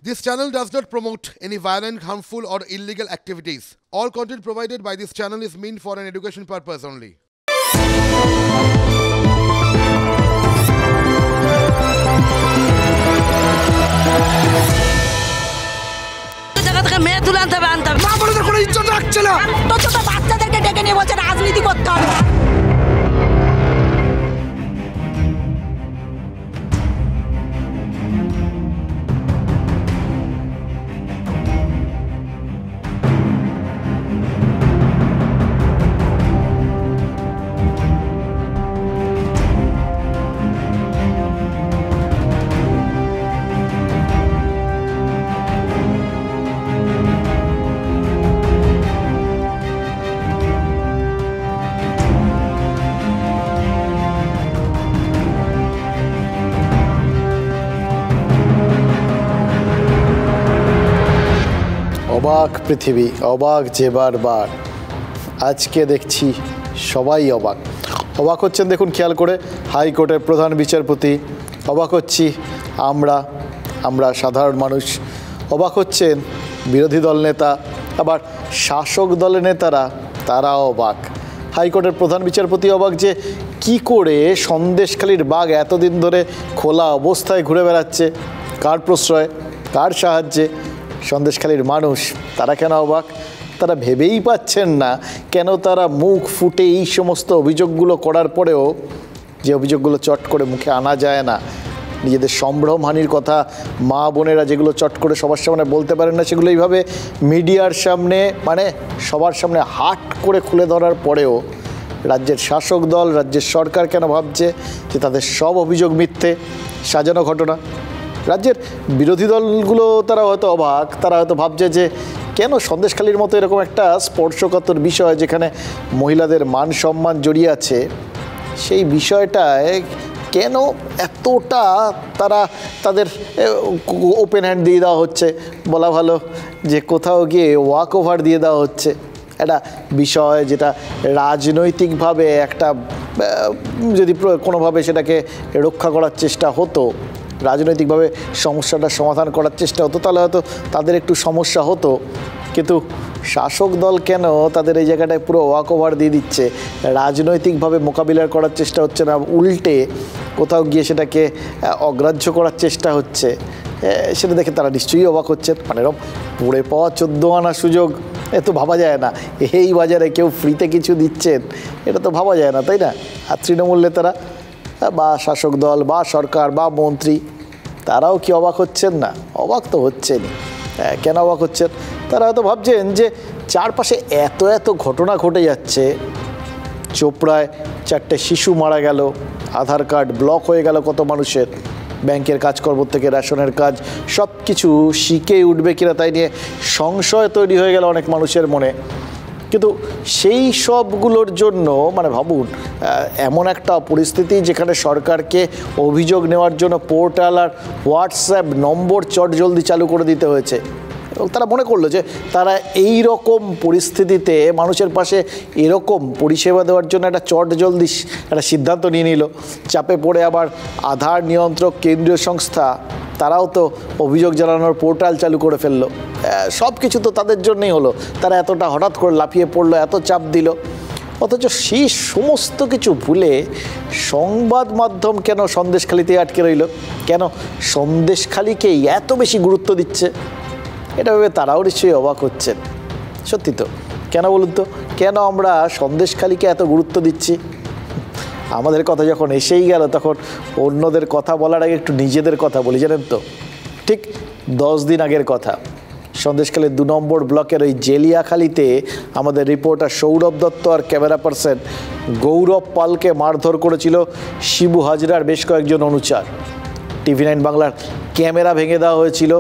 This channel does not promote any violent, harmful, or illegal activities. All content provided by this channel is meant for an education purpose only. মেয়ে তুলে আনতে হবে আনতে হবে মা বলে কোনো ইজ্জত রাখছে না। ছোট ছোট বাচ্চাদেরকে ডেকে নিয়ে বলছে রাজনীতি করতে হবে। অবাক পৃথিবী, অবাক যে বারবার। আজকে দেখছি সবাই অবাক অবাক হচ্ছেন। দেখুন খেয়াল করে, হাইকোর্টের প্রধান বিচারপতি অবাক হচ্ছি, আমরা সাধারণ মানুষ অবাক হচ্ছেন, বিরোধী দল নেতা, আবার শাসক দলের নেতারা তারাও অবাক। হাইকোর্টের প্রধান বিচারপতি অবাক যে কি করে সন্দেশখালির বাঘ এতদিন ধরে খোলা অবস্থায় ঘুরে বেড়াচ্ছে, কার প্রশ্রয়, কার সাহায্যে। সন্দেশখালির মানুষ তারা কেন অবাক? তারা ভেবেই পাচ্ছেন না কেন তারা মুখ ফুটে এই সমস্ত অভিযোগগুলো করার পরেও, যে অভিযোগগুলো চট করে মুখে আনা যায় না, নিজেদের সম্ভ্রমহানির কথা মা বোনেরা যেগুলো চট করে সবার সামনে বলতে পারেন না, সেগুলো এইভাবে মিডিয়ার সামনে, মানে সবার সামনে হাট করে খুলে ধরার পরেও রাজ্যের শাসক দল, রাজ্যের সরকার কেন ভাবছে যে তাদের সব অভিযোগ মিথ্যে, সাজানো ঘটনা। রাজ্যের বিরোধী দলগুলো তারা হয়তো অবাক, তারা হয়তো ভাবছে যে কেন সন্দেশখালির মতো এরকম একটা স্পর্শকাতর বিষয়, যেখানে মহিলাদের মান সম্মান জড়িয়ে আছে, সেই বিষয়টায় কেন এতটা তাদের ওপেন হ্যান্ড দিয়ে দেওয়া হচ্ছে, বলা ভালো যে কোথাও গিয়ে ওয়াক ওভার দিয়ে দেওয়া হচ্ছে। একটা বিষয় যেটা রাজনৈতিকভাবে একটা, যদি কোনোভাবে সেটাকে রক্ষা করার চেষ্টা হতো, রাজনৈতিকভাবে সমস্যাটা সমাধান করার চেষ্টা হতো, তাহলে হয়তো তাদের একটু সমস্যা হতো। কিন্তু শাসক দল কেন তাদের এই জায়গাটায় পুরো ওয়াক ওভার দিয়ে দিচ্ছে, রাজনৈতিকভাবে মোকাবিলা করার চেষ্টা হচ্ছে না, উল্টে কোথাও গিয়ে সেটাকে অগ্রাহ্য করার চেষ্টা হচ্ছে, সেটা দেখে তারা নিশ্চয়ই অবাক হচ্ছেন। মানে এরকম পড়ে পাওয়া 14 আনা সুযোগ, এ তো ভাবা যায় না। এই বাজারে কেউ ফ্রিতে কিছু দিচ্ছেন, এটা তো ভাবা যায় না, তাই না? আর তৃণমূল নেতারা বা শাসক দল বা সরকার বা মন্ত্রী, তারাও কি অবাক হচ্ছেন না? অবাক তো হচ্ছেনই। কেন অবাক হচ্ছেন? তারা হয়তো ভাবছেন যে চারপাশে এত এত ঘটনা ঘটে যাচ্ছে, চোপড়ায় 4টে শিশু মারা গেল, আধার কার্ড ব্লক হয়ে গেল কত মানুষের, ব্যাংকের কাজকর্ম থেকে রেশনের কাজ, সব কিছু শিখে উঠবে কিনা তাই নিয়ে সংশয় তৈরি হয়ে গেল অনেক মানুষের মনে। কিন্তু সেই সবগুলোর জন্য, মানে ভাবুন, এমন একটা পরিস্থিতি যেখানে সরকারকে অভিযোগ নেওয়ার জন্য পোর্টাল আর হোয়াটসঅ্যাপ নম্বর চটজলদি চালু করে দিতে হয়েছে। এবং তারা মনে করলো যে তারা এই রকম পরিস্থিতিতে মানুষের পাশে এরকম পরিষেবা দেওয়ার জন্য একটা চটজলদি একটা সিদ্ধান্ত নিয়ে নিল। চাপে পড়ে আবার আধার নিয়ন্ত্রক কেন্দ্রীয় সংস্থা, তারাও তো অভিযোগ জানানোর পোর্টাল চালু করে ফেললো। সব কিছু তো তাদের জন্যই হলো, তারা এতটা হঠাৎ করে লাফিয়ে পড়লো, এত চাপ দিল। অথচ সেই সমস্ত কিছু ভুলে সংবাদ মাধ্যম কেন সন্দেশখালিতে আটকে রইল? কেন সন্দেশখালিকেই এত বেশি গুরুত্ব দিচ্ছে? এটা ভেবে তারাও নিশ্চয়ই অবাক হচ্ছেন। সত্যি তো, কেন বলুন তো, কেন আমরা সন্দেশখালিকে এত গুরুত্ব দিচ্ছি? আমাদের কথা যখন এসেই গেল, তখন অন্যদের কথা বলার আগে একটু নিজেদের কথা বলি। জানেন তো, ঠিক 10 দিন আগের কথা, সন্দেশখালীর 2 নম্বর ব্লকের ওই জেলিয়াখালিতে আমাদের রিপোর্টার সৌরভ দত্ত আর ক্যামেরা পার্সন গৌরব পালকে মারধর করেছিল শিবু হাজরার বেশ কয়েকজন অনুচর। TV9 বাংলার ক্যামেরা ভেঙে দেওয়া হয়েছিল,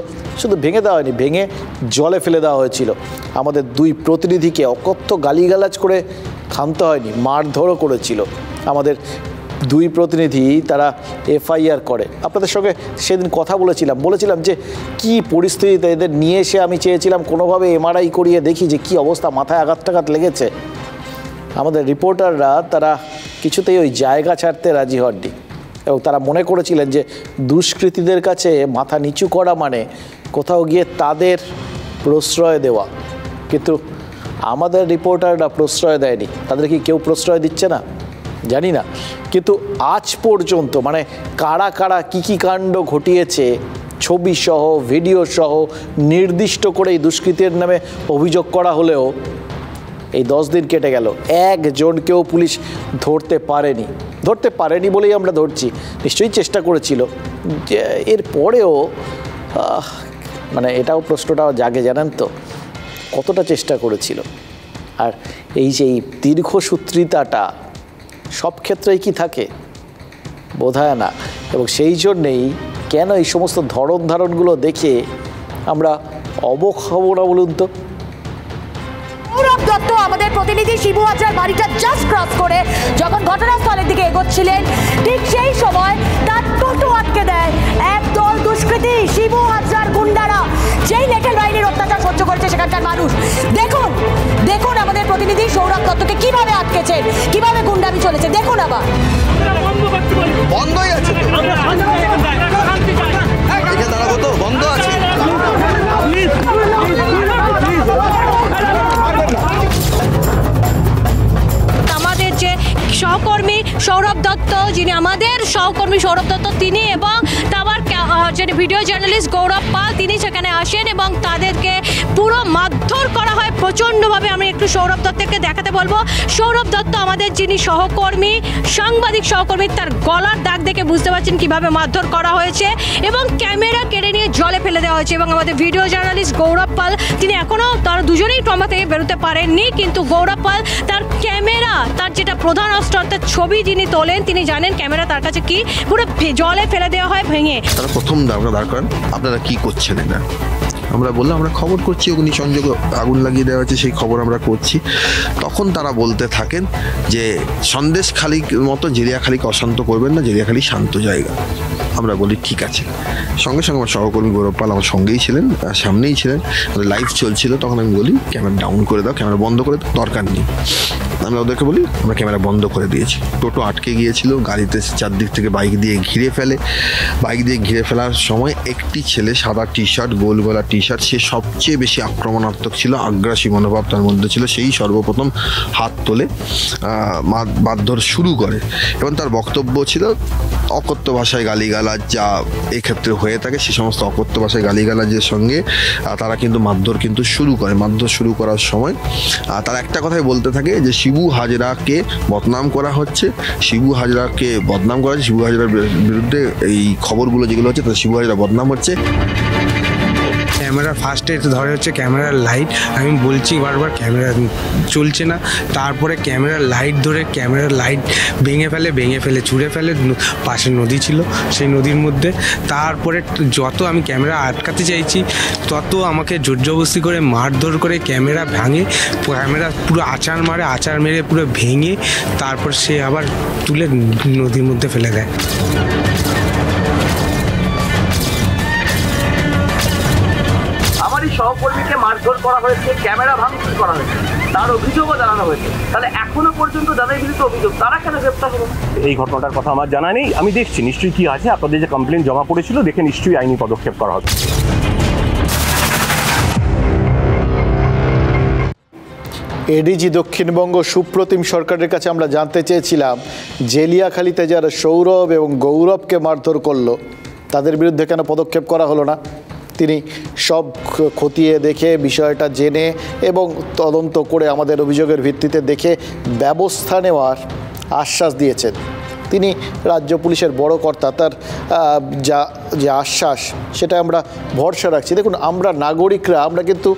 শুধু ভেঙে দেওয়া হয়নি, ভেঙে জলে ফেলে দেওয়া হয়েছিল। আমাদের 2 প্রতিনিধিকে অকথ্য গালিগালাজ করে ক্ষান্ত হয়নি, মারধরও করেছিল। আমাদের 2 প্রতিনিধি তারা FIR করে। আপনাদের সঙ্গে সেদিন কথা বলেছিলাম যে কি পরিস্থিতিতে এদের নিয়ে এসে আমি চেয়েছিলাম কোনোভাবে MRI করিয়ে দেখি যে কি অবস্থা, মাথায় আঘাত লেগেছে। আমাদের রিপোর্টাররা তারা কিছুতেই ওই জায়গা ছাড়তে রাজি হননি। এবং তারা মনে করেছিলেন যে দুষ্কৃতীদের কাছে মাথা নিচু করা মানে কোথাও গিয়ে তাদের প্রশ্রয় দেওয়া, কিন্তু আমাদের রিপোর্টাররা প্রশ্রয় দেয়নি। তাদের কি কেউ প্রশ্রয় দিচ্ছে না জানি না, কিন্তু আজ পর্যন্ত মানে কারা কারা কী কাণ্ড ঘটিয়েছে ছবি সহ ভিডিও সহ নির্দিষ্ট করে এই দুষ্কৃতের নামে অভিযোগ করা হলেও এই 10 দিন কেটে গেল, একজনকেও পুলিশ ধরতে পারেনি বলেই আমরা ধরছি। নিশ্চয়ই চেষ্টা করেছিল, যে এর পরেও মানে এটাও প্রশ্নটাও জাগে, জানেন তো কতটা চেষ্টা করেছিল। আর এই যে এই দীর্ঘসূত্রিতাটা সব ক্ষেত্রেই কি থাকে বোধহয় না, এবং সেই জন্যেই কেন এই সমস্ত ধারণগুলো দেখে আমরা অবাক হব না বলুন তো। সৌরভ দত্ত আমাদের প্রতিনিধি শিবু হাজরার বাড়িটা জাস্ট ক্রস করে যখন ঘটনাস্থলের দিকে এগোচ্ছিলেন, ঠিক সেই সময় তার টোটো আটকে দেয় একদল দুষ্কৃতী শিবু হাজরার গুন্ডারা, যেই নেটেল বাহিনীর অত্যাচার সহ্য করেছে সেখানকার মানুষ। দেখুন দেখুন আমাদের প্রতিনিধি সৌরভ দত্তকে কিভাবে আটকেছেন, কিভাবে গুন্ডামি চলেছে, দেখুন আবার। বন্ধই আছে, দাঁড়াবো তো, বন্ধ আছে। আমাদের যে সহকর্মী সৌরভ দত্ত, যিনি আমাদের সহকর্মী সৌরভ দত্ত, তিনি এবং তার যিনি ভিডিও জার্নালিস্ট গৌরব পাল, তিনি সেখানে আসেন এবং তাদেরকে পুরো মারধর করা হয় প্রচণ্ডভাবে। আমি একটু সৌরভ দত্তকে দেখাতে বলবো। সৌরভ দত্ত আমাদের যিনি সহকর্মী, সাংবাদিক সহকর্মী, তার গলার দাগ দেখে বুঝতে পারছেন কিভাবে মারধর করা হয়েছে এবং ক্যামেরা কেড়ে নিয়ে জলে ফেলে দেওয়া হয়েছে। এবং আমাদের ভিডিও জার্নালিস্ট গৌরব পাল, তিনি এখনও তারা দুজনেই ট্রমা থেকে বেরোতে পারেননি, কিন্তু গৌরব পাল তার ক্যামেরা, তার যেটা প্রধান অস্ত্র অর্থাৎ ছবি যিনি তোলেন, তিনি জানেন ক্যামেরা তার কাছে কি, পুরো জলে ফেলে দেওয়া হয় ভেঙে। তারা প্রথম দাঁড় করেন, আপনারা কি করছেন না? আমরা বললাম আমরা খবর করছি, অগ্নিসংযোগে আগুন লাগিয়ে দেওয়া হয়েছে, সেই খবর আমরা করছি। তখন তারা বলতে থাকেন যে সন্দেশখালির মতো জেরিয়াখালীকে অশান্ত করবেন না, জেরিয়াখালী শান্ত জায়গা। আমরা বলি ঠিক আছে। সঙ্গে সঙ্গে আমার সহকর্মী গৌরব পাল আমার সঙ্গেই ছিলেন, সামনেই ছিলেন, লাইভ চলছিল। তখন আমি বলি ক্যামেরা ডাউন করে দাও, ক্যামেরা বন্ধ করে দাও, দরকার নেই। আমরা ওদেরকে বলি আমরা ক্যামেরা বন্ধ করে দিয়েছি। টোটো আটকে গিয়েছিল, গাড়িতে চারদিক থেকে বাইক দিয়ে ঘিরে ফেলে। বাইক দিয়ে ঘিরে ফেলার সময় একটি ছেলে সাদা টি শার্ট, গোল গলা টি শার্ট, সে সবচেয়ে বেশি আক্রমণাত্মক ছিল, আগ্রাসী মনোভাব তার মধ্যে ছিল। সেই সর্বপ্রথম হাত তোলে, মারধর শুরু করে এবং তার বক্তব্য ছিল অকথ্য ভাষায় গালিগালাজ, যা এক্ষেত্রে হয়ে থাকে সে সমস্ত অকথ্য ভাষায় গালিগালাজের সঙ্গে তারা কিন্তু মারধর কিন্তু শুরু করে। মারধর শুরু করার সময় তারা একটা কথাই বলতে থাকে যে শিবু হাজরাকে বদনাম করা হচ্ছে, শিবু হাজরাকে বদনাম করা হচ্ছে, শিবু হাজরার বিরুদ্ধে এই খবরগুলো যেগুলো হচ্ছে তাদের শিবু হাজরা বদনাম হচ্ছে। ক্যামেরা ফার্স্টে ধরে হচ্ছে ক্যামেরার লাইট, আমি বলছি বারবার ক্যামেরা চলছে না। তারপরে ক্যামেরার লাইট ধরে ক্যামেরার লাইট ভেঙে ফেলে ছুঁড়ে ফেলে, পাশে নদী ছিল সেই নদীর মধ্যে। তারপরে যত আমি ক্যামেরা আটকাতে চাইছি তত আমাকে জোরজবস্তি করে মারধর করে ক্যামেরা ভাঙে, ক্যামেরা পুরো আচার মেরে পুরো ভেঙে তারপর সে আবার তুলে নদীর মধ্যে ফেলে দেয়। আমারই সহকর্মীকে মারধর করা হয়েছে, ক্যামেরা ভাঙচুর করা হয়েছে, তার অভিযোগও জানানো হয়েছে। তাহলে এখনো পর্যন্ত যাদের বিরুদ্ধে অভিযোগ তারা কেন গ্রেপ্তার হলো? এই ঘটনাটার কথা আমার জানা নেই, আমি দেখছি নিশ্চয়ই কি আছে। আপনাদের যে কমপ্লেন জমা পড়েছিল দেখে নিশ্চয়ই আইনি পদক্ষেপ করা হবে। এডিজি দক্ষিণবঙ্গ সুপ্রতিম সরকারের কাছে আমরা জানতে চেয়েছিলাম জেলিয়াখালীতে যারা সৌরভ এবং গৌরবকে মারধর করলো তাদের বিরুদ্ধে কেন পদক্ষেপ করা হলো না। তিনি সব খতিয়ে দেখে বিষয়টা জেনে এবং তদন্ত করে আমাদের অভিযোগের ভিত্তিতে দেখে ব্যবস্থা নেওয়ার আশ্বাস দিয়েছেন। তিনি রাজ্য পুলিশের বড় কর্তা, তার যে আশ্বাস সেটা আমরা ভরসা রাখছি। দেখুন, আমরা নাগরিকরা আমরা কিন্তু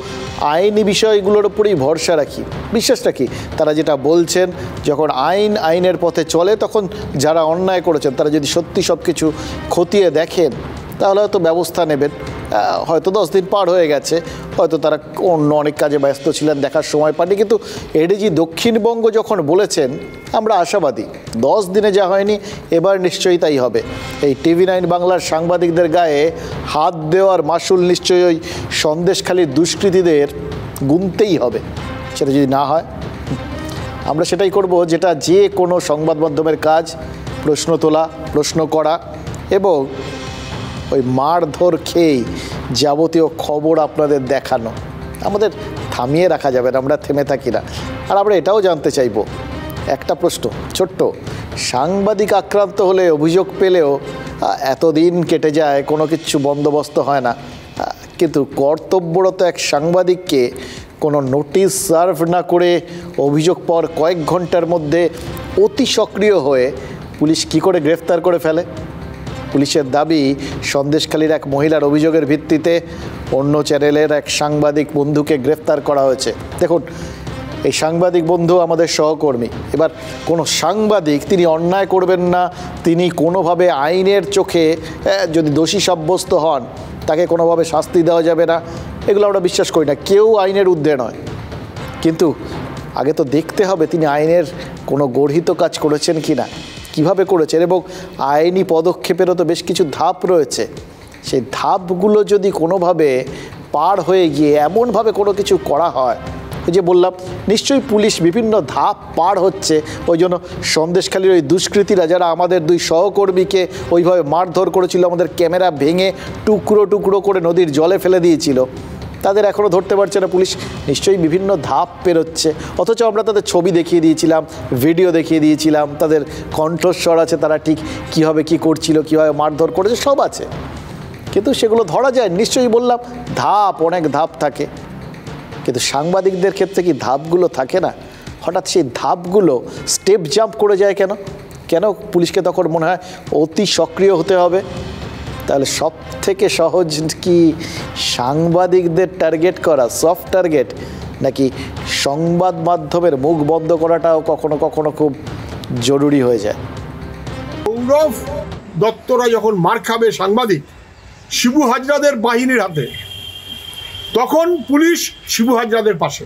আইনি বিষয়গুলোর উপরেই ভরসা রাখি, বিশ্বাস রাখি। তারা যেটা বলছেন, যখন আইনের পথে চলে তখন যারা অন্যায় করেছেন তারা যদি সত্যি সব কিছু খতিয়ে দেখেন তাহলে হয়তো ব্যবস্থা নেবেন। হয়তো 10 দিন পার হয়ে গেছে, হয়তো তারা অন্য অনেক কাজে ব্যস্ত ছিলেন, দেখার সময় পাননি। কিন্তু এডিজি দক্ষিণবঙ্গ যখন বলেছেন আমরা আশাবাদী 10 দিনে যা হয়নি এবার নিশ্চয়ই তাই হবে। এই TV9 বাংলার সাংবাদিকদের গায়ে হাত দেওয়ার মাসুল নিশ্চয়ই ওই সন্দেশখালীর দুষ্কৃতীদের গুনতেই হবে। সেটা যদি না হয় আমরা সেটাই করব যেটা যে কোনো সংবাদ মাধ্যমের কাজ, প্রশ্ন তোলা, প্রশ্ন করা এবং ওই মারধর খেয়েই যাবতীয় খবর আপনাদের দেখানো। আমাদের থামিয়ে রাখা যাবে না, আমরা থেমে থাকি না। আর আমরা এটাও জানতে চাইব, একটা প্রশ্ন ছোট্ট, সাংবাদিক আক্রান্ত হলে অভিযোগ পেলেও এতদিন কেটে যায়, কোনো কিছু বন্দোবস্ত হয় না, কিন্তু কর্তব্যরত এক সাংবাদিককে কোনো নোটিশ সার্ভ না করে অভিযোগ পাওয়ার কয়েক ঘন্টার মধ্যে অতি সক্রিয় হয়ে পুলিশ কী করে গ্রেফতার করে ফেলে? পুলিশের দাবি, সন্দেশখালীর এক মহিলার অভিযোগের ভিত্তিতে অন্য চ্যানেলের এক সাংবাদিক বন্ধুকে গ্রেফতার করা হয়েছে। দেখুন, এই সাংবাদিক বন্ধু আমাদের সহকর্মী। এবার কোনো সাংবাদিক তিনি অন্যায় করবেন না, তিনি কোনোভাবে আইনের চোখে যদি দোষী সাব্যস্ত হন তাকে কোনোভাবে শাস্তি দেওয়া যাবে না, এগুলো আমরা বিশ্বাস করি না। কেউ আইনের ঊর্ধ্বে নয়, কিন্তু আগে তো দেখতে হবে তিনি আইনের কোনো গর্হিত কাজ করেছেন কি না, কীভাবে করেছেন, এবং আইনি পদক্ষেপেরও তো বেশ কিছু ধাপ রয়েছে। সেই ধাপগুলো যদি কোনোভাবে পার হয়ে গিয়ে এমনভাবে কোনো কিছু করা হয়, ওই যে বললাম নিশ্চয়ই পুলিশ বিভিন্ন ধাপ পার হচ্ছে, ওই জন্য সন্দেশখালীর ওই দুষ্কৃতীরা যারা আমাদের দুই সহকর্মীকে ওইভাবে মারধর করেছিল, আমাদের ক্যামেরা ভেঙে টুকরো টুকরো করে নদীর জলে ফেলে দিয়েছিল, তাদের এখনও ধরতে পারছে না পুলিশ। নিশ্চয়ই বিভিন্ন ধাপ পেরোচ্ছে, অথচ আমরা তাদের ছবি দেখিয়ে দিয়েছিলাম, ভিডিও দেখিয়ে দিয়েছিলাম, তাদের কণ্ঠস্বর আছে, তারা ঠিক কীভাবে কী করছিল, কীভাবে মারধর করেছে, সব আছে, কিন্তু সেগুলো ধরা যায়। নিশ্চয়ই বললাম ধাপ, অনেক ধাপ থাকে, কিন্তু সাংবাদিকদের ক্ষেত্রে কি ধাপগুলো থাকে না? হঠাৎ সেই ধাপগুলো স্টেপ জাম্প করে যায় কেন? কেন পুলিশকে তখন মনে হয় অতি সক্রিয় হতে হবে? তাহলে সব থেকে সহজ কি সাংবাদিকদের টার্গেট করা, সফট টার্গেট, নাকি সংবাদ মাধ্যমের মুখ বন্ধ করাটাও কখনো কখনো খুব জরুরি হয়ে যায়? সৌরভ দত্তরা যখন মার খাবে সাংবাদিক শিবু হাজরাদের বাহিনীর হাতে, তখন পুলিশ শিবু হাজরাদের পাশে।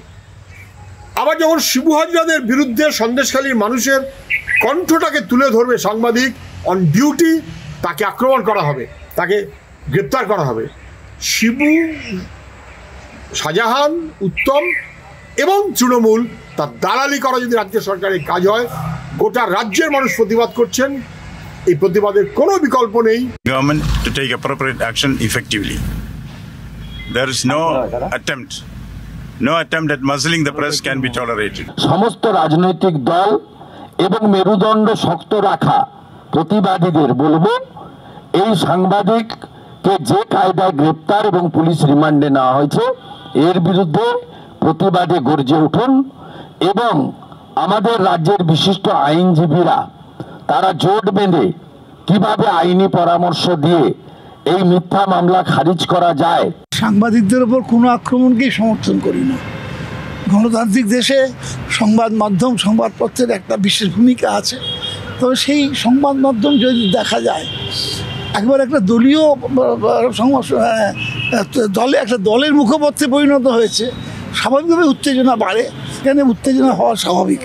আবার যখন শিবু হাজরাদের বিরুদ্ধে সন্দেশখালীর মানুষের কণ্ঠটাকে তুলে ধরবে সাংবাদিক অন ডিউটি, তাকে আক্রমণ করা হবে, তাকে গ্রেপ্তার করা হবে। শিবু, শাহজাহান, উত্তম এবং তৃণমূল তার দালালি করা যদি রাজ্য সরকারের কাজ হয়, গোটা রাজ্যের মানুষ প্রতিবাদ করছেন, এই প্রতিবাদের কোনো বিকল্প নেই। Government to take appropriate action effectively. There is no attempt at muzzling the press can be tolerated. সমস্ত রাজনৈতিক দল এবং মেরুদণ্ড শক্ত রাখা প্রতিবাদীদের বলবো, এই সাংবাদিককে যে কায়দায় গ্রেপ্তার এবং পুলিশ রিমান্ডে নেওয়া হয়েছে এর বিরুদ্ধে প্রতিবাদে গর্জে উঠুন, এবং আমাদের রাজ্যের বিশিষ্ট আইনজীবীরা তারা জোট বেঁধে কিভাবে আইনি পরামর্শ দিয়ে এই মিথ্যা মামলা খারিজ করা যায়। সাংবাদিকদের ওপর কোনো আক্রমণকেই সমর্থন করি না। গণতান্ত্রিক দেশে সংবাদ মাধ্যম, সংবাদপত্রের একটা বিশেষ ভূমিকা আছে, তবে সেই সংবাদ মাধ্যম যদি দেখা যায় একবার একটা দলীয় একটা দলের মুখপত্রে পরিণত হয়েছে, স্বাভাবিকভাবে উত্তেজনা বাড়ে, এখানে উত্তেজনা হওয়া স্বাভাবিক।